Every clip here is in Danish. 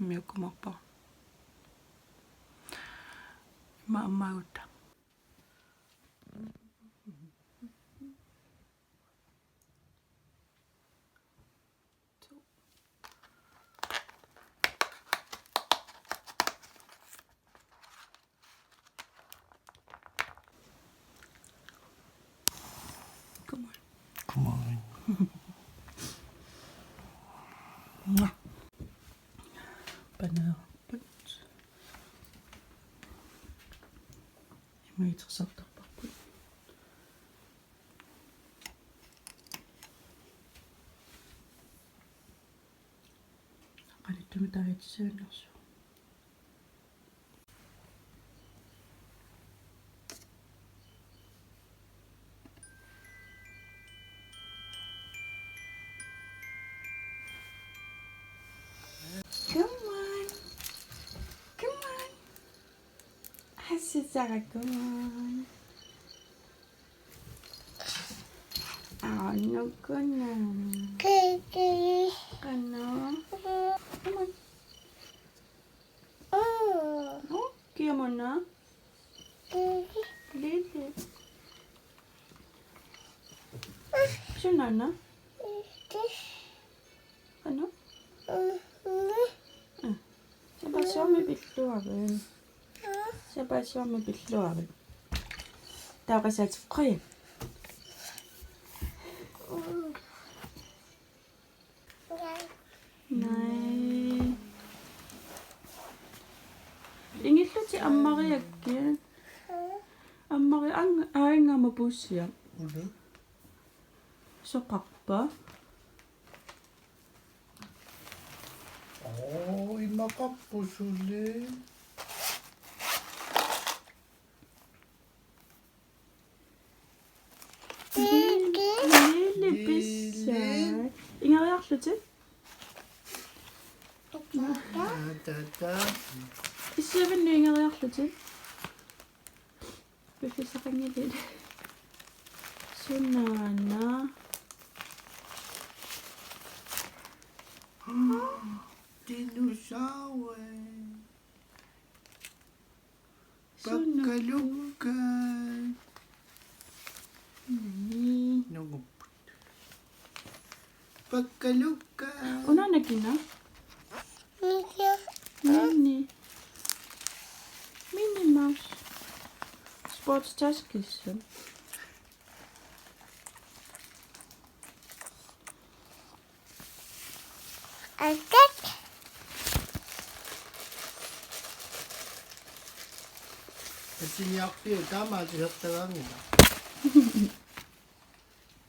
Immiukkumarpa. Imma ammaagutta. Come on. Come on. Banana. Imma itersortarparput. Qalittumi taajitsuunnersu. Come on. Come on. Sarah, come on. Oh, no, gonna. Gonna. Come on. Oh, come on now. Lily. Shunana. Ano? Siapa billuarin. Siapa billuarin. Taaqasaat qaya. Nej. Ingilluti ammariakki. Ammari aingama bussia. Soqarpa. Imaqarpusulli. Lille pissa. Ingariarluti. Tata. Issavannu ingariarluti. Bifisaqangilit. Sunana. Dinosaur. Sunana. Bakkalukka. Nunggu. Bakkalukka. Unana kina? Minnie Mouse. Sportstaskisse. Sinyaqqi taamaati heqtaraangina.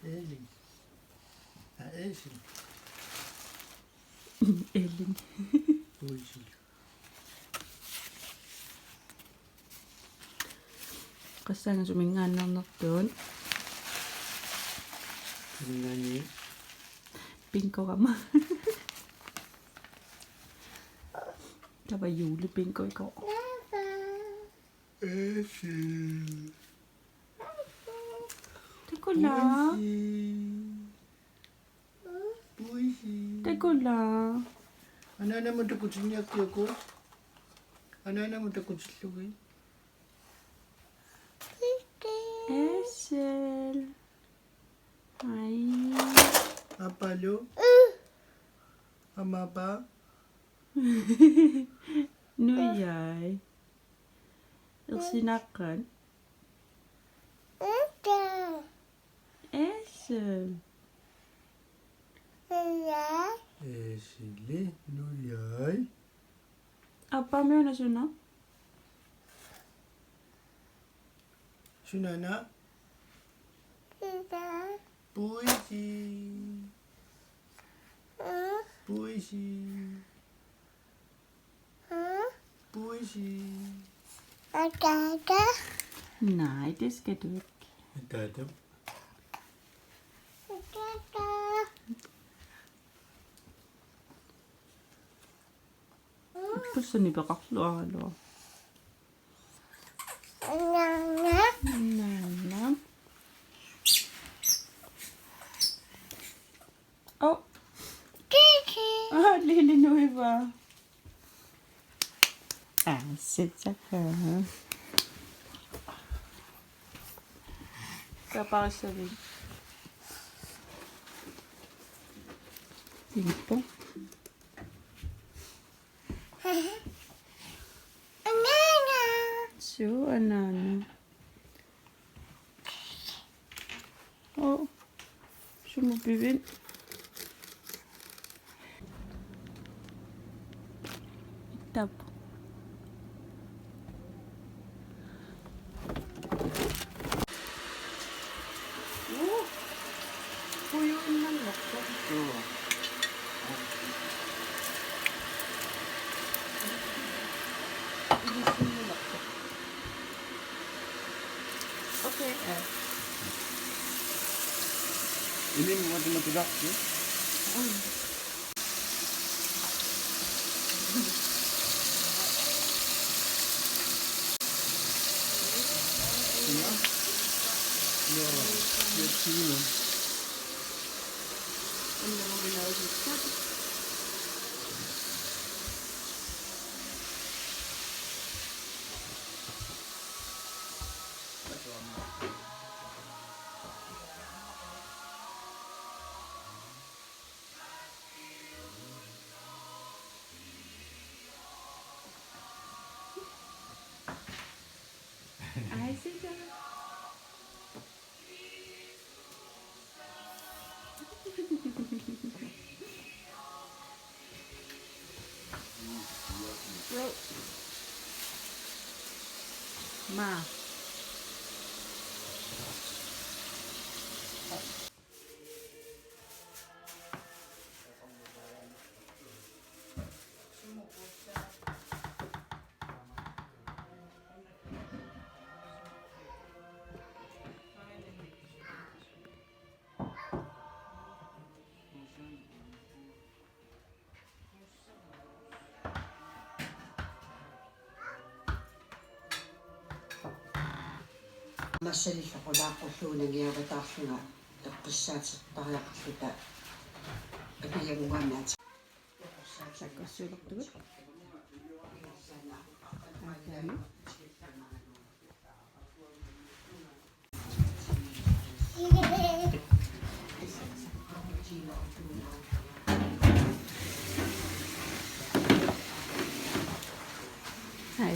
Eli. Eli. Ellen. Toisi. Qassanga sumingaannernertuun Ngani. julepinko rammer. Der var julepinko i går. Æsel. Det kunne lade. Buisi. Det kunne lade. Ano naman takot sa niya ko? Ano naman takot sa luwi? Æsel. Hej. Apalo? Amaba? Nu er jeg. Sinakan. Æsel. Æsel, nu jeg. Apa mo na suna? Sunana? Buisi. Buisi. Buisi. Nej, det skal du ikke. Dadam. Fuldstændig beraklet og halvår. Nana. Åh. Lille Nuiva. Sæt sig her. Gør bare så vidt. Limpo. So, Anana. Oh, sumubibin. Tap. Oh, puyuin lang ako. Ilisin mo lang ako. Okay, Ini mati-mati ya? Ano naman ginawa dito? Ay, sige. Bro. Ma. Масалиллақулааққуллуунагиаватаарлунга эққиссаатиттариаққарлута апиягуганаат Саккассуулертугут. Hej.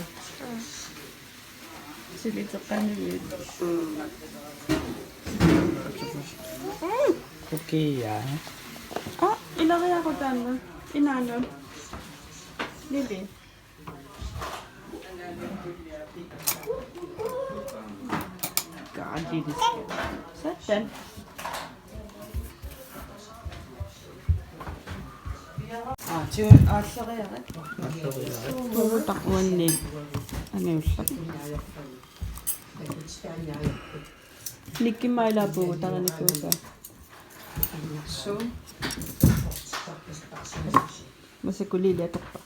Så lidt så brændende. Okay, ja. Ilagay ako dyan. Inano. Lili. God, Lili. Sådan. 지금 아싸가야가 Putakwan ni. Ano yung sak? Niki maila po. Taka ni Kusa. So Masakulili atok pa.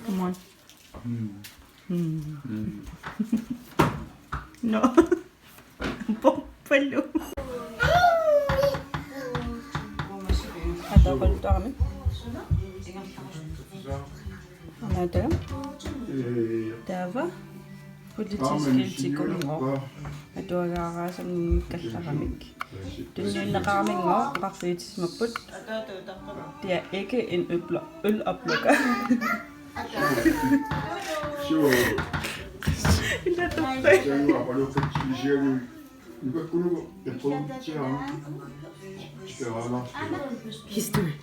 Come on. No. Palo. Atau kalau tu kami. Ano ito? Dava? Politiske ko. Ito agakasang kasakamik. Den yung nakaming mo, kakritis maput. Det er ikke en øloplukker. History.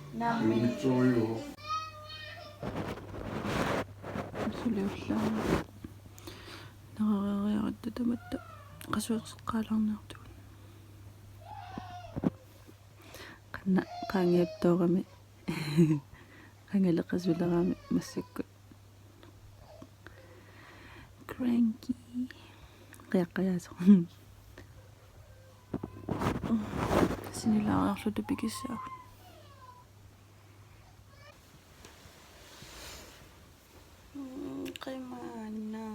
Suliulla. Nakakayakad tamatta. Kasuqalang naqtu. Qangep toqami. Qangalaqasulaqami massakku. Cranky. Qiyaqqayaasoq. Sinilaqarlutu pikissaaq. Qimana.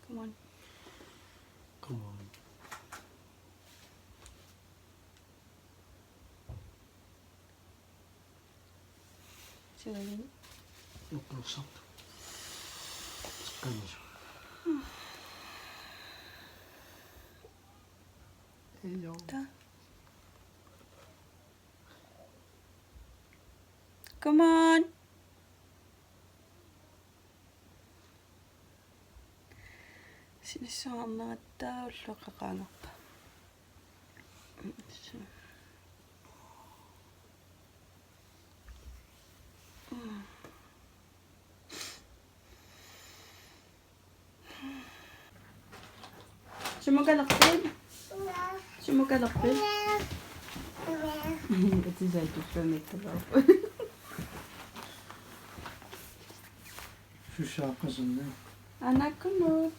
Come on. Come on. Sila yun? Uplosan. Kanisa. Hello. Come on. Sinisamatta ullaqaqaanarpa. Sumukalakpil? Sumukalakpil? Ito sa ito nito daw. Şu şarkısın ne? Anak ko no.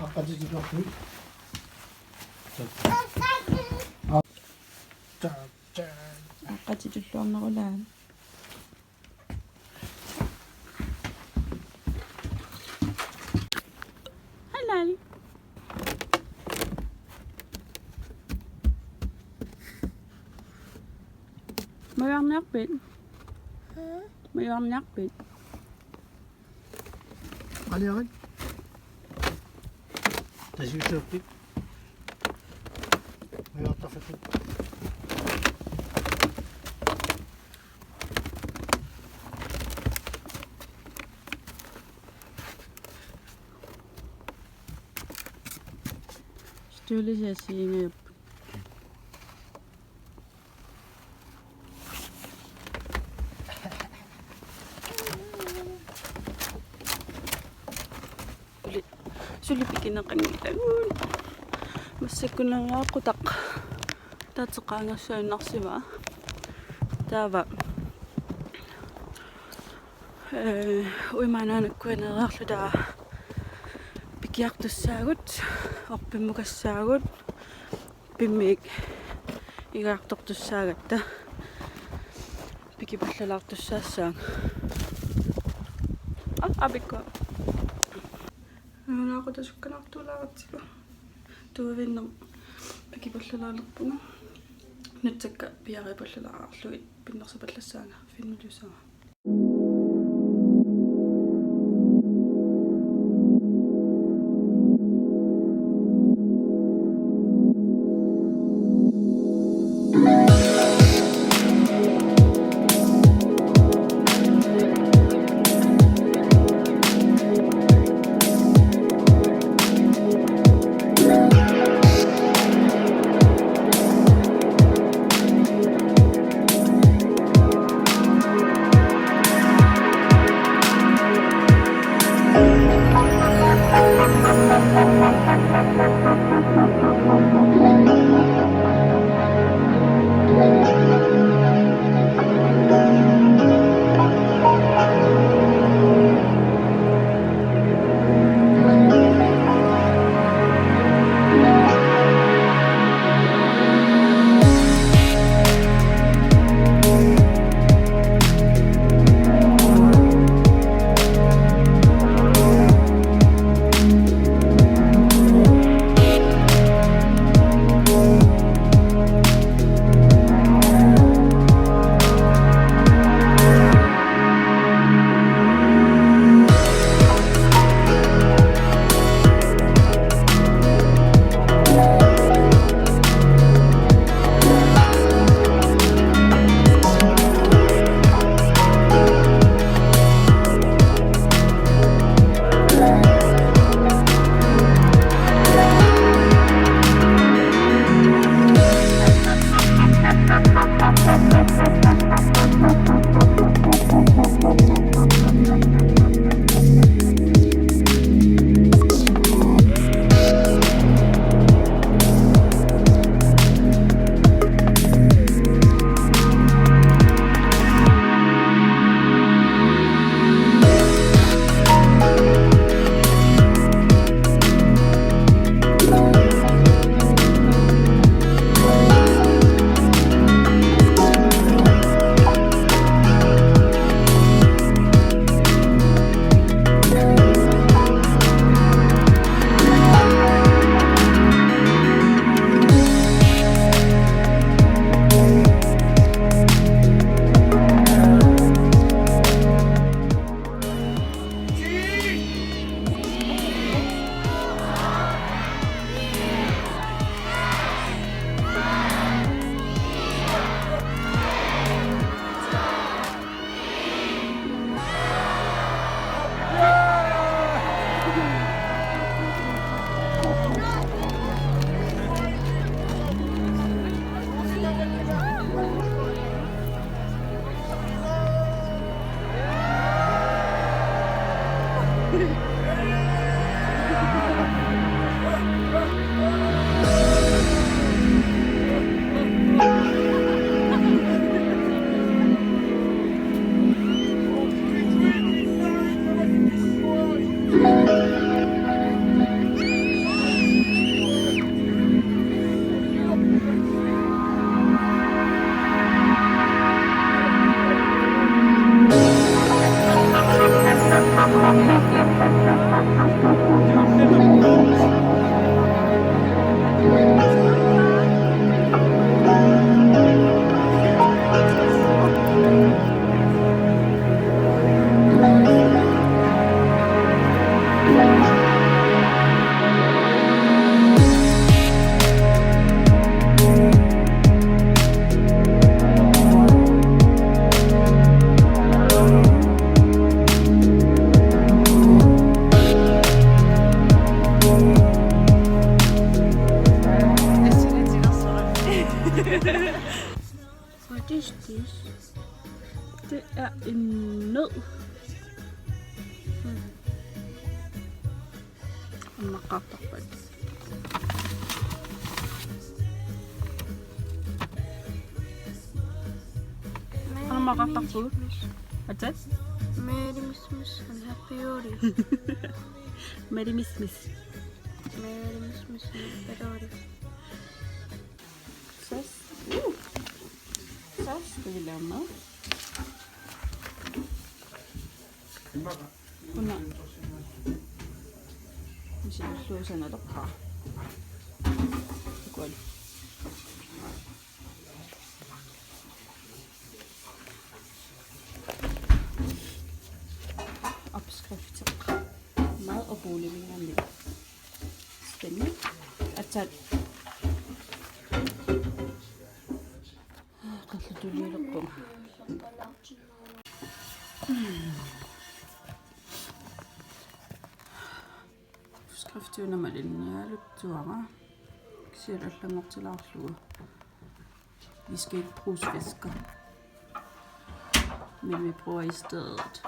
Hakikaten bakın. Akatitulong na ulan. Halal. Mayroong nakpit. Mayroong nakpit. Ali yakın. Teşekkür ederim. Hayatta fakir. Støle sig at sige Sulipikin ang kangilagun. Masik ko na nga kutak. Tatsaka nga siya naksiba. Tava. Uimaanaanak ko na rakluda. Pikiaktussagut. Orpimukassaagut. Pimmik. Igaartortussaagatta. Pikipallalаарtussaassaang. Abikko. Ako ta sukkanartuulaarattiku. Tuavinnam pikipallalaalerpuna. Nutsakka piaripallalaarluit pinnersapallassaanga 5 minutter. What is this? Det er en nød. Makapapad. Ano makapapad? What's that? Merry Christmas and Happy Ori. Merry Christmas. Merry Christmas and Happy Ori. Sas. Sas, skal vi lave mad? Kuna. Misi lusa na dokka. Godt. Opskrifter. Mad og bolig vil jeg lide. Spændende. At tage du lige på. Skrifttyvene med linje lidt tuere. Siger det længere til afslutte. Vi skal ikke bruge fisker. Men vi bruger i stedet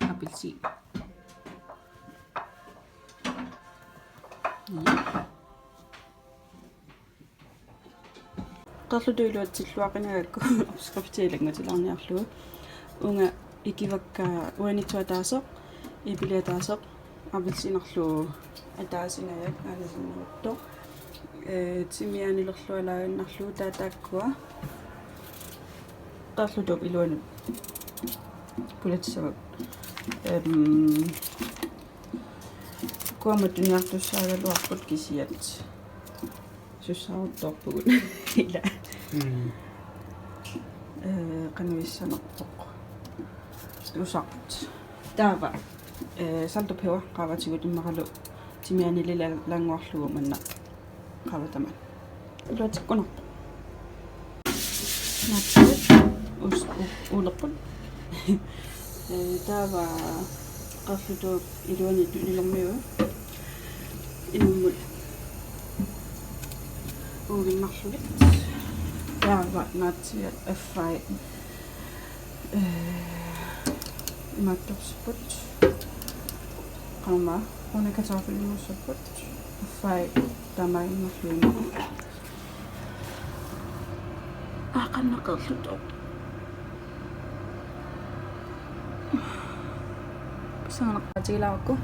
appelsin. Ja. Qerlutuiluat tilluaqinaagakku opskriftiilanga tilarniarlugu unga ikivakka uanituataasoq ipiliataasoq appelsiinerlugu ataasinajak aalasinnerutto timianilerlualaaginnarlugu taataakkua qerlutup iluanut pulatsavak kuamatuniartussaaгаluarput kisiat sussaruttorpugut ila qanuissanerpoq usart taava salto pewa qaavatigut immaqalu timianilila languarlugu manna qaavataman iluatikkunarpo napput uleqqut taava qerlutuup iluanit unilermiu inummut uginnerlulit taava naatsiat affai imattorsipput qama una kartoffelmuussaput affai tamainnarluingu aqannaqerlutuq pisanaqatigilaaqku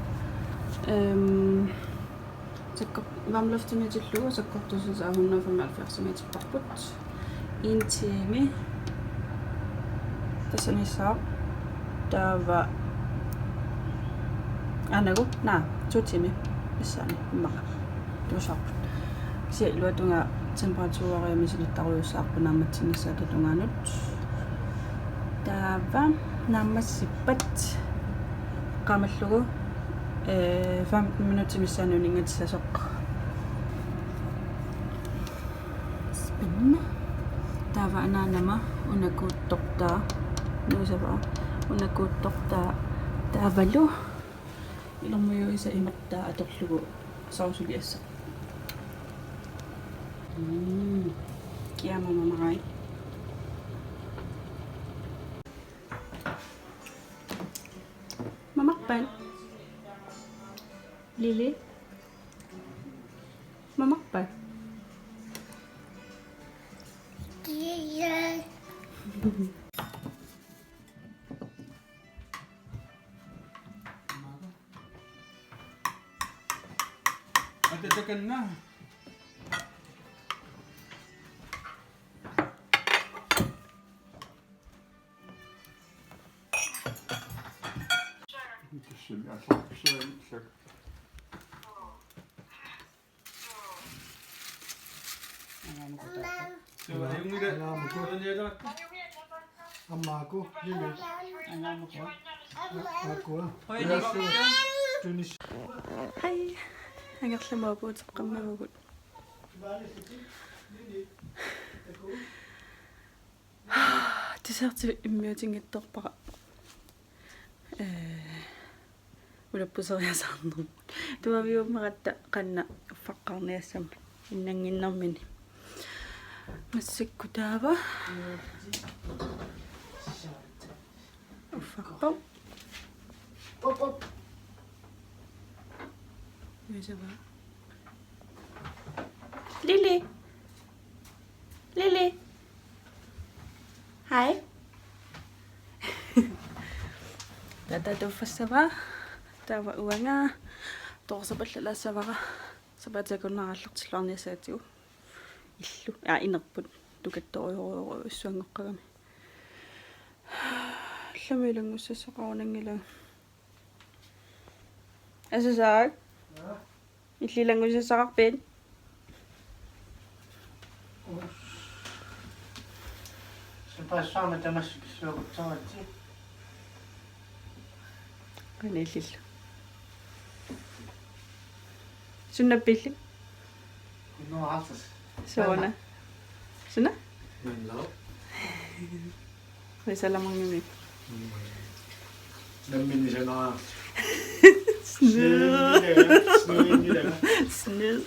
så varm luft med til låg, så går det så 175 meter parput. En time. Det sådan så. Der var anago, nej, 2 timer. Det sådan meget. Det var sjovt. Så jeg lå dunga temperaturer med sådan der var så på nærmest så det dunga nyt. Der var nærmest sibat. Gammelt 15 minutter med sandøvninger til sæson. Spændende. Der var en anden under god doktor. Nu så bare under god doktor. Der var lo. Ilang mo yung isa imatta at oklugo. Sausuliasa. Kaya mamamay. Mamakpal. Lili? Mamakpal? Matatakan na. Ammaako, Lili. Akua. Hei. Angerlamaaput qammavagut. Tisartu immiutingittorpaqa. Ulappuseriasarnermu. Tuaviumeratta qanna uffaqarniassam innanginnermini. Massikku taava. Uffaqpa. Pop. Yusava. Lili. Lili. Hej. Tata tuffasava. Tava uanga. Torsapallalassavara. Sapatakunarallertillarniasaatigu. Illu. Ja, inerput. Tukattoriororo issuangeqqagami. Lamilangussasoqarunangila. Asasaak. Illilangussassaqarpit. Sempaassaama tamassukissuagutsarati. Qanillillu. Sunnappilli. Kunnuarartas. Soona. Sunna? Manlau. Risalamanngimi. Namminnisanaa. Snoo. Snoo. Snoo.